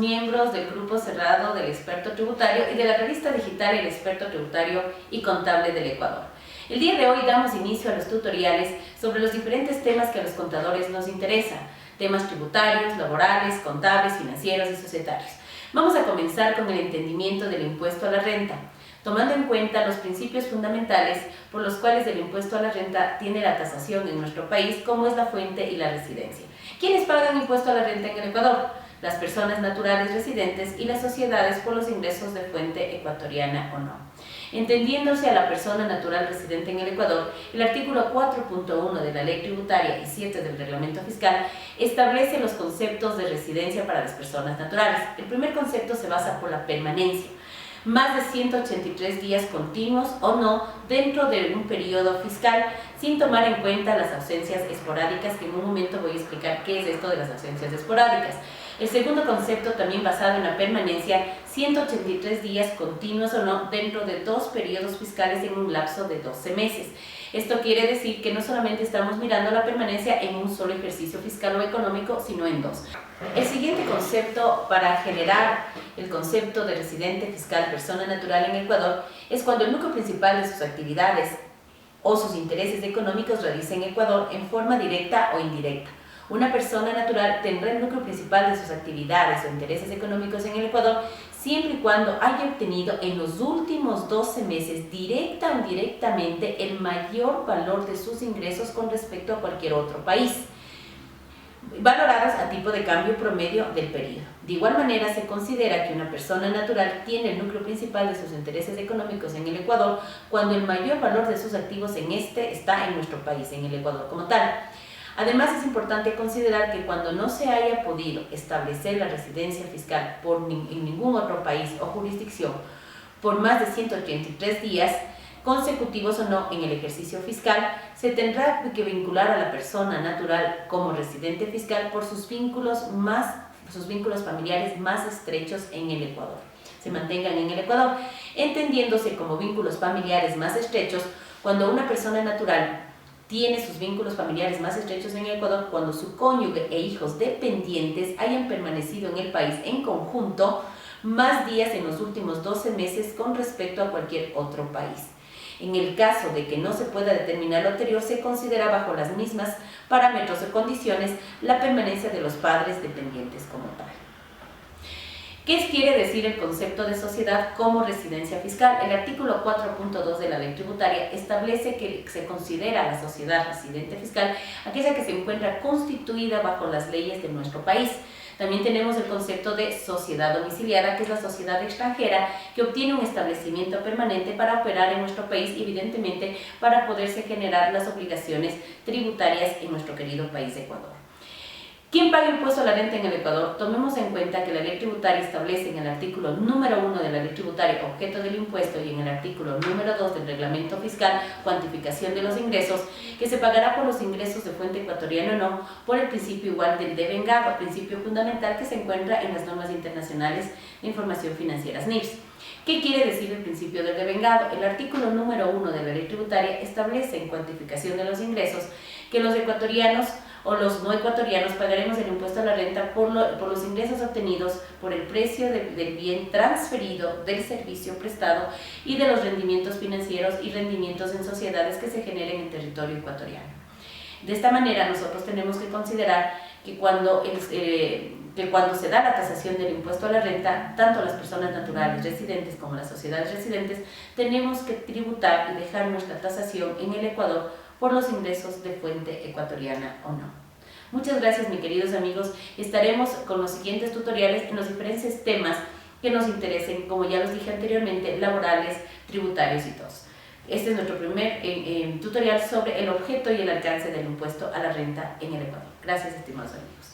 miembros del grupo cerrado del experto tributario y de la revista digital El Experto Tributario y Contable del Ecuador. El día de hoy damos inicio a los tutoriales sobre los diferentes temas que a los contadores nos interesan, temas tributarios, laborales, contables, financieros y societarios. Vamos a comenzar con el entendimiento del impuesto a la renta, tomando en cuenta los principios fundamentales por los cuales el impuesto a la renta tiene la tasación en nuestro país, como es la fuente y la residencia. ¿Quiénes pagan impuesto a la renta en el Ecuador? Las personas naturales residentes y las sociedades por los ingresos de fuente ecuatoriana o no. Entendiéndose a la persona natural residente en el Ecuador, el artículo 4.1 de la Ley Tributaria y 7 del Reglamento Fiscal establece los conceptos de residencia para las personas naturales. El primer concepto se basa por la permanencia, más de 183 días continuos o no dentro de un periodo fiscal, sin tomar en cuenta las ausencias esporádicas, que en un momento voy a explicar qué es esto de las ausencias esporádicas. El segundo concepto, también basado en la permanencia, 183 días continuos o no dentro de 2 periodos fiscales en un lapso de 12 meses. Esto quiere decir que no solamente estamos mirando la permanencia en un solo ejercicio fiscal o económico, sino en 2. El siguiente concepto para generar el concepto de residente fiscal persona natural en Ecuador es cuando el núcleo principal de sus actividades o sus intereses económicos radica en Ecuador en forma directa o indirecta. Una persona natural tendrá el núcleo principal de sus actividades o intereses económicos en el Ecuador siempre y cuando haya obtenido en los últimos 12 meses directa o indirectamente el mayor valor de sus ingresos con respecto a cualquier otro país, valorados a tipo de cambio promedio del periodo. De igual manera, se considera que una persona natural tiene el núcleo principal de sus intereses económicos en el Ecuador cuando el mayor valor de sus activos en este está en nuestro país, en el Ecuador como tal. Además, es importante considerar que cuando no se haya podido establecer la residencia fiscal en ningún otro país o jurisdicción por más de 183 días consecutivos o no en el ejercicio fiscal, se tendrá que vincular a la persona natural como residente fiscal por sus vínculos familiares más estrechos en el Ecuador. Se mantengan en el Ecuador, entendiéndose como vínculos familiares más estrechos cuando una persona natural tiene sus vínculos familiares más estrechos en el Ecuador cuando su cónyuge e hijos dependientes hayan permanecido en el país en conjunto más días en los últimos 12 meses con respecto a cualquier otro país. En el caso de que no se pueda determinar lo anterior, se considera bajo las mismas parámetros o condiciones la permanencia de los padres dependientes como tal. ¿Qué quiere decir el concepto de sociedad como residencia fiscal? El artículo 4.2 de la Ley Tributaria establece que se considera la sociedad residente fiscal aquella que se encuentra constituida bajo las leyes de nuestro país. También tenemos el concepto de sociedad domiciliada, que es la sociedad extranjera que obtiene un establecimiento permanente para operar en nuestro país, evidentemente para poderse generar las obligaciones tributarias en nuestro querido país de Ecuador. ¿Quién paga impuesto a la renta en el Ecuador? Tomemos en cuenta que la Ley Tributaria establece en el artículo número 1 de la Ley Tributaria objeto del impuesto y en el artículo número 2 del Reglamento Fiscal cuantificación de los ingresos, que se pagará por los ingresos de fuente ecuatoriana o no por el principio igual del devengado, principio fundamental que se encuentra en las normas internacionales de información financiera NIFS. ¿Qué quiere decir el principio del devengado? El artículo número 1 de la Ley Tributaria establece en cuantificación de los ingresos que los ecuatorianos o los no ecuatorianos pagaremos el impuesto a la renta por los ingresos obtenidos por el precio del bien transferido, del servicio prestado y de los rendimientos financieros y rendimientos en sociedades que se generen en territorio ecuatoriano. De esta manera, nosotros tenemos que considerar que cuando se da la tasación del impuesto a la renta, tanto las personas naturales residentes como las sociedades residentes, tenemos que tributar y dejar nuestra tasación en el Ecuador por los ingresos de fuente ecuatoriana o no. Muchas gracias, mis queridos amigos. Estaremos con los siguientes tutoriales en los diferentes temas que nos interesen, como ya los dije anteriormente, laborales, tributarios y todos. Este es nuestro primer tutorial sobre el objeto y el alcance del impuesto a la renta en el Ecuador. Gracias, estimados amigos.